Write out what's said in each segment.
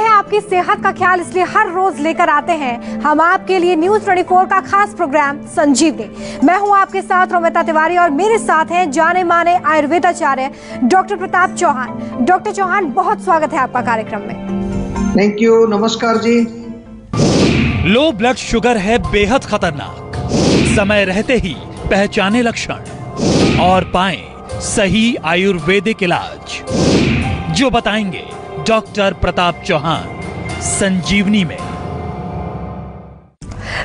है आपकी सेहत का ख्याल, इसलिए हर रोज लेकर आते हैं हम आपके लिए न्यूज 24 का खास प्रोग्राम संजीवनी। मैं हूं आपके साथ रोमिता तिवारी और मेरे साथ हैं जाने माने आयुर्वेदाचार्य डॉक्टर प्रताप चौहान। डॉक्टर चौहान, बहुत स्वागत है आपका कार्यक्रम में। थैंक यू, नमस्कार जी। लो ब्लड शुगर है बेहद खतरनाक, समय रहते ही पहचाने लक्षण और पाएं सही आयुर्वेदिक इलाज, जो बताएंगे डॉक्टर प्रताप चौहान संजीवनी में।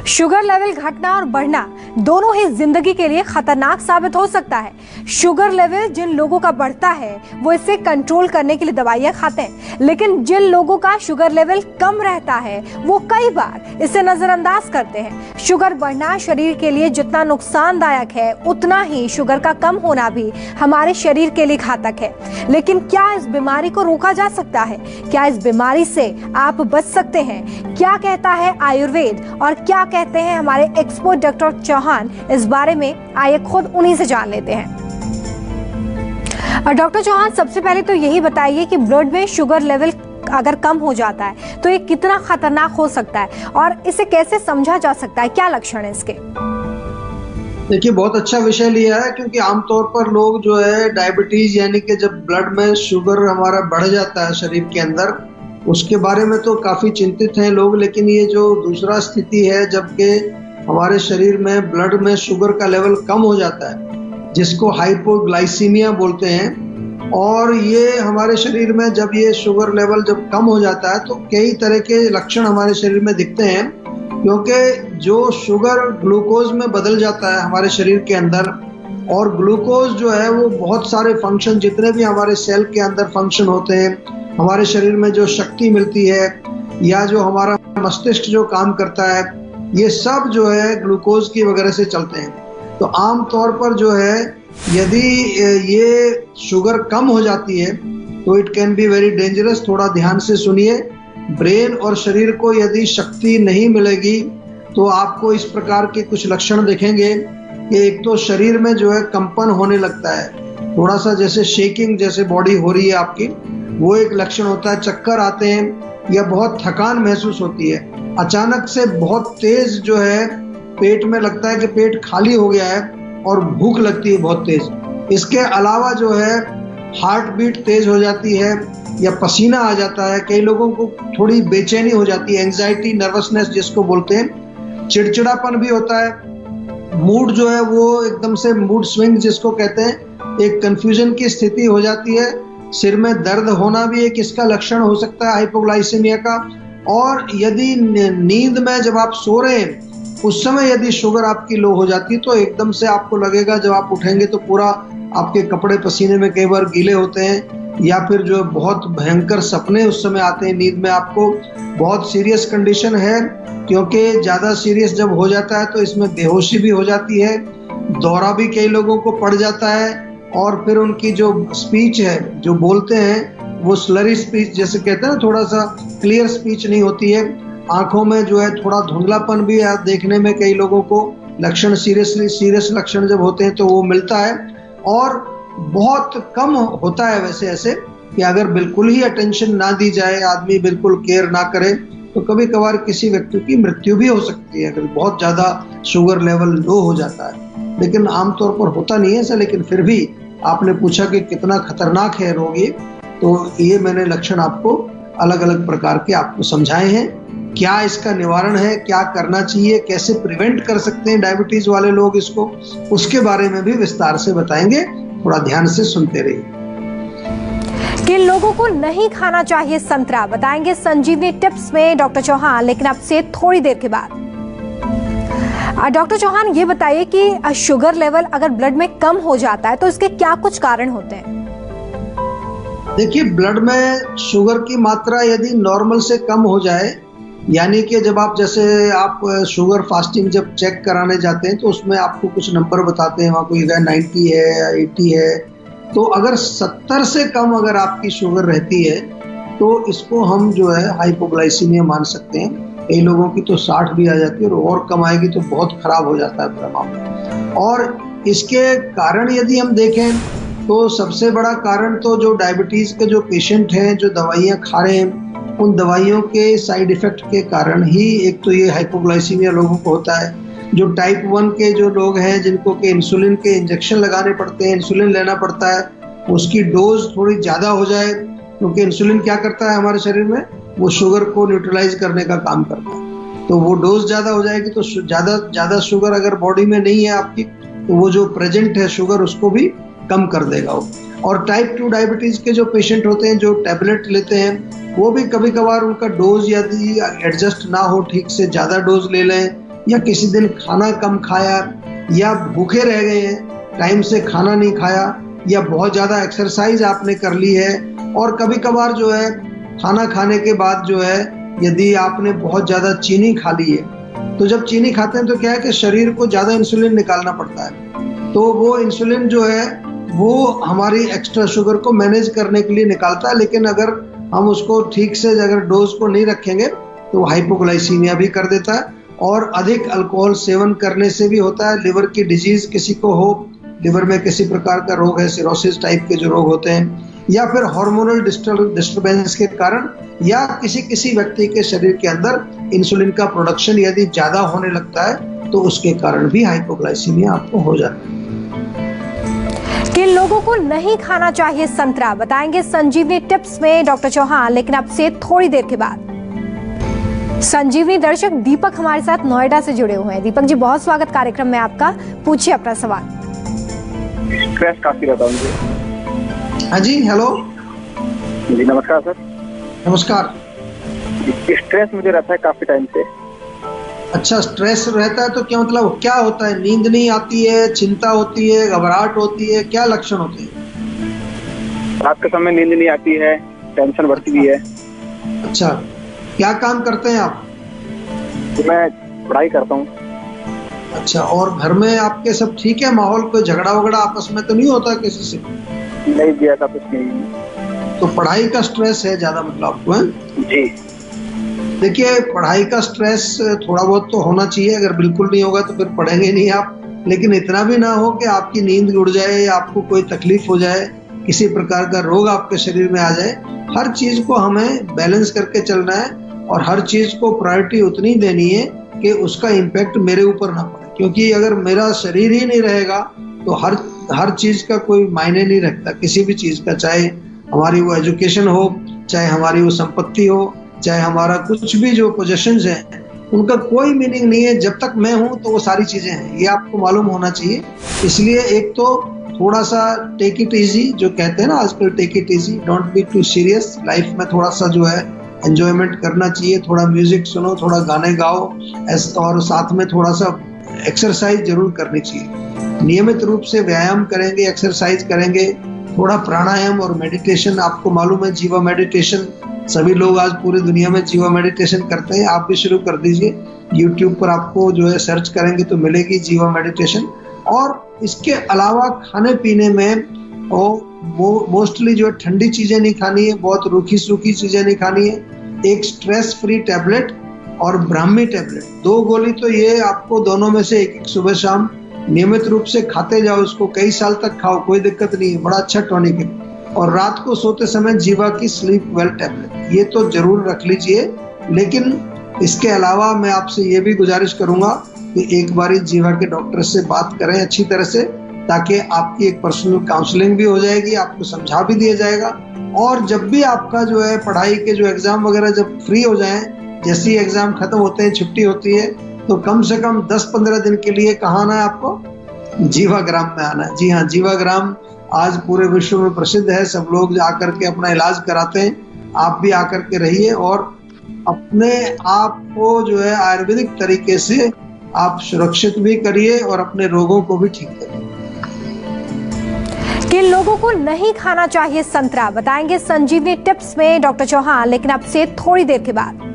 शुगर लेवल घटना और बढ़ना दोनों ही जिंदगी के लिए खतरनाक साबित हो सकता है। शुगर लेवल जिन लोगों का बढ़ता है वो इसे कंट्रोल करने के लिए दवाइयां खाते हैं, लेकिन जिन लोगों का शुगर लेवल कम रहता है वो कई बार इसे नजरअंदाज करते हैं। शुगर बढ़ना शरीर के लिए जितना नुकसानदायक है, उतना ही शुगर का कम होना भी हमारे शरीर के लिए घातक है। लेकिन क्या इस बीमारी को रोका जा सकता है? क्या इस बीमारी से आप बच सकते हैं? क्या कहता है आयुर्वेद और क्या कहते हैं हमारे एक्सपर्ट डॉक्टर चौहान इस बारे में? आइए खुद उन्हीं से जान लेते हैं। डॉक्टर चौहान, सबसे पहले तो यही बताइए कि ब्लड में शुगर लेवल अगर कम हो जाता है तो ये कितना खतरनाक हो सकता है और इसे कैसे समझा जा सकता है? क्या लक्षण है इसके? देखिए, बहुत अच्छा विषय लिया है, क्योंकि आमतौर पर लोग जो है डायबिटीज यानी कि जब ब्लड में शुगर हमारा बढ़ जाता है शरीर के अंदर, उसके बारे में तो काफ़ी चिंतित हैं लोग। लेकिन ये जो दूसरा स्थिति है जबकि हमारे शरीर में ब्लड में शुगर का लेवल कम हो जाता है, जिसको हाइपोग्लाइसीमिया बोलते हैं, और ये हमारे शरीर में जब ये शुगर लेवल जब कम हो जाता है तो कई तरह के लक्षण हमारे शरीर में दिखते हैं, क्योंकि जो शुगर ग्लूकोज में बदल जाता है हमारे शरीर के अंदर, और ग्लूकोज जो है वो बहुत सारे फंक्शन, जितने भी हमारे सेल के अंदर फंक्शन होते हैं, हमारे शरीर में जो शक्ति मिलती है या जो हमारा मस्तिष्क जो काम करता है, ये सब जो है ग्लूकोज की वगैरह से चलते हैं। तो आम तौर पर जो है यदि ये शुगर कम हो जाती है तो it can be very dangerous. थोड़ा ध्यान से सुनिए। ब्रेन और शरीर को यदि शक्ति नहीं मिलेगी तो आपको इस प्रकार के कुछ लक्षण दिखेंगे कि एक तो शरीर में जो है कंपन होने लगता है, थोड़ा सा जैसे शेकिंग जैसे बॉडी हो रही है आपकी, वो एक लक्षण होता है। चक्कर आते हैं या बहुत थकान महसूस होती है। अचानक से बहुत तेज जो है पेट में लगता है कि पेट खाली हो गया है और भूख लगती है बहुत तेज। इसके अलावा जो है हार्ट बीट तेज हो जाती है या पसीना आ जाता है। कई लोगों को थोड़ी बेचैनी हो जाती है, एंजाइटी नर्वसनेस जिसको बोलते हैं। चिड़चिड़ापन भी होता है। मूड जो है वो एकदम से मूड स्विंग जिसको कहते हैं, एक कंफ्यूजन की स्थिति हो जाती है। सिर में दर्द होना भी एक इसका लक्षण हो सकता है हाइपोग्लाइसीमिया का। और यदि नींद में जब आप सो रहे हैं उस समय यदि शुगर आपकी लो हो जाती है तो एकदम से आपको लगेगा, जब आप उठेंगे तो पूरा आपके कपड़े पसीने में कई बार गीले होते हैं, या फिर जो बहुत भयंकर सपने उस समय आते हैं नींद में आपको। बहुत सीरियस कंडीशन है, क्योंकि ज़्यादा सीरियस जब हो जाता है तो इसमें बेहोशी भी हो जाती है, दौरा भी कई लोगों को पड़ जाता है, और फिर उनकी जो स्पीच है, जो बोलते हैं, वो स्लरी स्पीच जैसे कहते हैं ना, थोड़ा सा क्लियर स्पीच नहीं होती है। आंखों में जो है थोड़ा धुंधलापन भी देखने में कई लोगों को लक्षण सीरियस लक्षण जब होते हैं तो वो मिलता है। और बहुत कम होता है वैसे ऐसे कि अगर बिल्कुल ही अटेंशन ना दी जाए, आदमी बिल्कुल केयर ना करे, तो कभी कभार किसी व्यक्ति की मृत्यु भी हो सकती है अगर बहुत ज़्यादा शुगर लेवल लो हो जाता है। लेकिन आमतौर पर होता नहीं है ऐसा। लेकिन फिर भी आपने पूछा कि कितना खतरनाक है रोग ये, तो ये मैंने लक्षण आपको अलग अलग प्रकार के आपको समझाए हैं। क्या इसका निवारण है, क्या करना चाहिए, कैसे प्रिवेंट कर सकते हैं डायबिटीज वाले लोग इसको, उसके बारे में भी विस्तार से बताएंगे। थोड़ा ध्यान से सुनते रहिए। किन लोगों को नहीं खाना चाहिए संतरा, बताएंगे संजीवनी टिप्स में डॉक्टर चौहान, लेकिन अब से थोड़ी देर के बाद। डॉक्टर चौहान, ये बताइए कि शुगर लेवल अगर ब्लड में कम हो जाता है तो इसके क्या कुछ कारण होते हैं? देखिए, ब्लड में शुगर की मात्रा यदि नॉर्मल से कम हो जाए, यानी कि जब आप जैसे आप शुगर फास्टिंग जब चेक कराने जाते हैं तो उसमें आपको कुछ नंबर बताते हैं, वहाँ कोई 90 है या 80 है, तो अगर 70 से कम अगर आपकी शुगर रहती है तो इसको हम जो है हाइपोग्लाइसीमिया मान सकते हैं। कई लोगों की तो 60 भी आ जाती है, और कम आएगी तो बहुत खराब हो जाता है पूरा मामला। और इसके कारण यदि हम देखें तो सबसे बड़ा कारण तो जो डायबिटीज़ के जो पेशेंट हैं, जो दवाइयाँ खा रहे हैं, उन दवाइयों के साइड इफेक्ट के कारण ही एक तो ये हाइपोग्लाइसीमिया लोगों को होता है। जो टाइप 1 के जो लोग हैं जिनको के इंसुलिन के इंजेक्शन लगाने पड़ते हैं, इंसुलिन लेना पड़ता है, उसकी डोज थोड़ी ज़्यादा हो जाए, क्योंकि इंसुलिन क्या करता है हमारे शरीर में, वो शुगर को न्यूट्रलाइज करने का काम करता है। तो वो डोज ज़्यादा हो जाएगी तो ज़्यादा शुगर अगर बॉडी में नहीं है आपकी, तो वो जो प्रेजेंट है शुगर उसको भी कम कर देगा वो। और टाइप 2 डायबिटीज़ के जो पेशेंट होते हैं जो टैबलेट लेते हैं, वो भी कभी कभार उनका डोज यदि एडजस्ट ना हो ठीक से, ज़्यादा डोज ले लें, या किसी दिन खाना कम खाया, या भूखे रह गए हैं, टाइम से खाना नहीं खाया, या बहुत ज़्यादा एक्सरसाइज आपने कर ली है, और कभी कभार जो है खाना खाने के बाद जो है यदि आपने बहुत ज़्यादा चीनी खा ली है, तो जब चीनी खाते हैं तो क्या है कि शरीर को ज़्यादा इंसुलिन निकालना पड़ता है। तो वो इंसुलिन जो है वो हमारी एक्स्ट्रा शुगर को मैनेज करने के लिए निकालता है, लेकिन अगर हम उसको ठीक से अगर डोज को नहीं रखेंगे तो हाइपोग्लाइसीमिया भी कर देता है। और अधिक अल्कोहल सेवन करने से भी होता है, लिवर की डिजीज किसी को हो, लिवर में किसी प्रकार का रोग है, सिरोसिस टाइप के जो रोग होते हैं, या फिर हार्मोनल डिस्टर्बेंस के कारण, या किसी व्यक्ति के शरीर के अंदर इंसुलिन का प्रोडक्शन यदि ज्यादा होने लगता है तो उसके कारण भी हाइपोग्लाइसीमिया आपको हो जाता है। किन लोगों को नहीं खाना चाहिए संतरा, बताएंगे संजीवनी टिप्स में डॉक्टर चौहान, लेकिन अब से थोड़ी देर के बाद। संजीवनी दर्शक दीपक हमारे साथ नोएडा से जुड़े हुए हैं। दीपक जी, बहुत स्वागत कार्यक्रम में आपका, पूछिए अपना सवाल। स्ट्रेस काफी रहता है मुझे। हाँ जी, हेलो जी नमस्कार सर। नमस्कार। स्ट्रेस मुझे रहता है काफी टाइम से। अच्छा, स्ट्रेस रहता है तो क्या मतलब क्या होता है? नींद नहीं आती है, चिंता होती है, घबराहट होती है, क्या लक्षण होते हैं? रात के समय नींद नहीं आती है, टेंशन बढ़ती भी है। अच्छा, क्या काम करते हैं आप? मैं पढ़ाई करता हूँ। अच्छा, और घर में आपके सब ठीक है? माहौल, कोई झगड़ा वगड़ा आपस में तो नहीं होता किसी से? नहीं जी, ऐसा कुछ नहीं। तो पढ़ाई का स्ट्रेस है ज्यादा मतलब आपको, है? जी देखिए, पढ़ाई का स्ट्रेस थोड़ा बहुत तो होना चाहिए, अगर बिल्कुल नहीं होगा तो फिर पढ़ेंगे नहीं आप। लेकिन इतना भी ना हो कि आपकी नींद उड़ जाए या आपको कोई तकलीफ हो जाए, किसी प्रकार का रोग आपके शरीर में आ जाए। हर चीज को हमें बैलेंस करके चलना है, और हर चीज को प्रायोरिटी उतनी देनी है कि उसका इम्पैक्ट मेरे ऊपर ना पड़े, क्योंकि अगर मेरा शरीर ही नहीं रहेगा तो हर चीज का कोई मायने नहीं रखता। किसी भी चीज का, चाहे हमारी वो एजुकेशन हो, चाहे हमारी वो संपत्ति हो, चाहे हमारा कुछ भी जो पोजेशंस हैं, उनका कोई मीनिंग नहीं है जब तक मैं हूं तो वो सारी चीजें हैं, ये आपको मालूम होना चाहिए। इसलिए एक तो थोड़ा सा टेक इट इजी, जो कहते हैं ना आजकल, take it easy, don't be too serious. Life में थोड़ा सा जो है एंजॉयमेंट करना चाहिए, थोड़ा म्यूजिक सुनो, थोड़ा गाने गाओ, और साथ में थोड़ा सा एक्सरसाइज जरूर करनी चाहिए। नियमित रूप से व्यायाम करेंगे, एक्सरसाइज करेंगे, थोड़ा प्राणायाम और मेडिटेशन। आपको मालूम है जीवा मेडिटेशन, सभी लोग आज पूरी दुनिया में जीवा मेडिटेशन करते हैं, आप भी शुरू कर दीजिए। यूट्यूब पर आपको जो है सर्च करेंगे तो मिलेगी जीवा मेडिटेशन। और इसके अलावा खाने पीने में मोस्टली जो है ठंडी चीजें नहीं खानी है, बहुत रूखी सूखी चीजें नहीं खानी है। एक स्ट्रेस फ्री टैबलेट और ब्राह्मी टैबलेट, 2 गोली तो ये आपको दोनों में से एक सुबह शाम नियमित रूप से खाते जाओ। उसको कई साल तक खाओ, कोई दिक्कत नहीं है, बड़ा अच्छा टॉनिक है। और रात को सोते समय जीवा की स्लीप वेल टैबलेट, ये तो जरूर रख लीजिए। लेकिन इसके अलावा मैं आपसे ये भी गुजारिश करूंगा कि एक बारी जीवा के डॉक्टर से बात करें अच्छी तरह से, ताकि आपकी एक पर्सनल काउंसलिंग भी हो जाएगी, आपको समझा भी दिया जाएगा। और जब भी आपका जो है पढ़ाई के जो एग्जाम वगैरह जब फ्री हो जाएं, जैसे ही एग्जाम खत्म होते हैं, छुट्टी होती है, तो कम से कम 10-15 दिन के लिए कहाँ आना है आपको? जीवाग्राम में आना है। जी हाँ, जीवाग्राम आज पूरे विश्व में प्रसिद्ध है, सब लोग आकर के अपना इलाज कराते हैं। आप भी आकर के रहिए और अपने आप को जो है आयुर्वेदिक तरीके से आप सुरक्षित भी करिए और अपने रोगों को भी ठीक करिए। किन लोगों को नहीं खाना चाहिए संतरा, बताएंगे संजीवनी टिप्स में डॉक्टर चौहान, लेकिन अब से थोड़ी देर के बाद।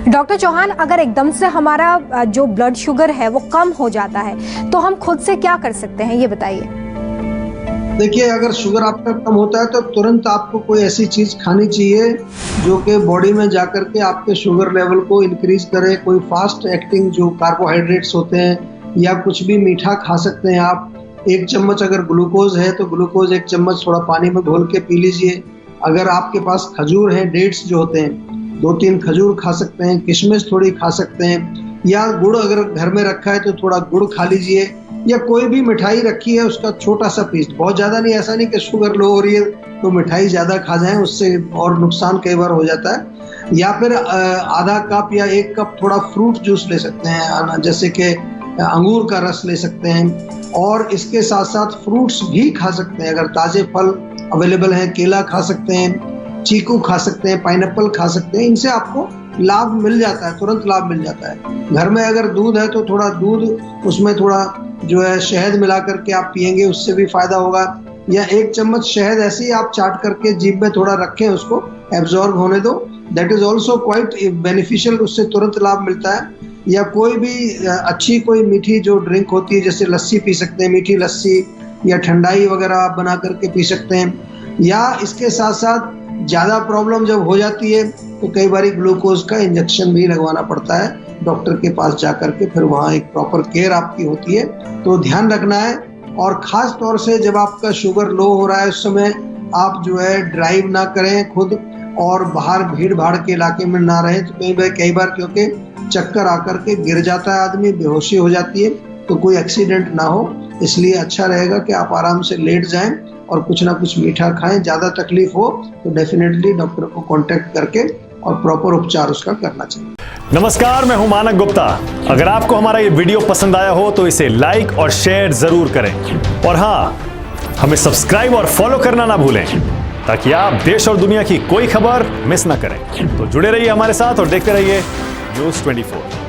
डॉक्टर चौहान, अगर एकदम से हमारा जो ब्लड शुगर है वो कम हो जाता है तो हम खुद से क्या कर सकते हैं, ये बताइए। देखिए, अगर शुगर आपका कम होता है तो तुरंत आपको कोई ऐसी चीज खानी चाहिए जो कि बॉडी में जाकर के आपके शुगर लेवल को इंक्रीज करे। कोई फास्ट एक्टिंग जो कार्बोहाइड्रेट्स होते हैं, या कुछ भी मीठा खा सकते हैं आप। 1 चम्मच अगर ग्लूकोज है तो ग्लूकोज 1 चम्मच थोड़ा पानी में घोल के पी लीजिए। अगर आपके पास खजूर है, डेट्स जो होते हैं, 2-3 खजूर खा सकते हैं, किशमिश थोड़ी खा सकते हैं, या गुड़ अगर घर में रखा है तो थोड़ा गुड़ खा लीजिए, या कोई भी मिठाई रखी है उसका छोटा सा पीस, बहुत ज़्यादा नहीं, ऐसा नहीं कि शुगर लो हो रही है तो मिठाई ज़्यादा खा जाएं, उससे और नुकसान कई बार हो जाता है। या फिर आधा कप या 1 कप थोड़ा फ्रूट जूस ले सकते हैं, जैसे कि अंगूर का रस ले सकते हैं, और इसके साथ साथ फ्रूट्स भी खा सकते हैं। अगर ताज़े फल अवेलेबल हैं, केला खा सकते हैं, चीकू खा सकते हैं, पाइनएप्पल खा सकते हैं, इनसे आपको लाभ मिल जाता है, तुरंत लाभ मिल जाता है। घर में अगर दूध है तो थोड़ा दूध, उसमें थोड़ा जो है शहद मिला करके आप पियेंगे, उससे भी फायदा होगा। या 1 चम्मच शहद ऐसे ही आप चाट करके जीभ में थोड़ा रखें, उसको एब्जॉर्ब होने दो, that is also quite beneficial, उससे तुरंत लाभ मिलता है। या कोई भी अच्छी कोई मीठी जो ड्रिंक होती है, जैसे लस्सी पी सकते हैं, मीठी लस्सी, या ठंडाई वगैरह आप बना करके पी सकते हैं। या इसके साथ साथ ज़्यादा प्रॉब्लम जब हो जाती है तो कई बार ग्लूकोज का इंजेक्शन भी लगवाना पड़ता है डॉक्टर के पास जा करके, फिर वहाँ एक प्रॉपर केयर आपकी होती है, तो ध्यान रखना है। और ख़ास तौर से जब आपका शुगर लो हो रहा है उस समय आप जो है ड्राइव ना करें खुद, और बाहर भीड़ भाड़ के इलाके में ना रहें, तो कई बार क्योंकि चक्कर आकर के गिर जाता है आदमी, बेहोशी हो जाती है, तो कोई एक्सीडेंट ना हो, इसलिए अच्छा रहेगा कि आप आराम से लेट जाएं और कुछ ना कुछ मीठा खाएं। ज़्यादा तकलीफ हो तो डेफिनेटली डॉक्टर को कांटेक्ट करके और प्रॉपर उपचार उसका करना चाहिए। नमस्कार, मैं हूं मानक गुप्ता। अगर आपको हमारा ये वीडियो पसंद आया हो तो इसे लाइक और शेयर जरूर करें, और हाँ, हमें सब्सक्राइब और फॉलो करना ना भूलें ताकि आप देश और दुनिया की कोई खबर मिस ना करें। तो जुड़े रहिए हमारे साथ और देखते रहिए News 24।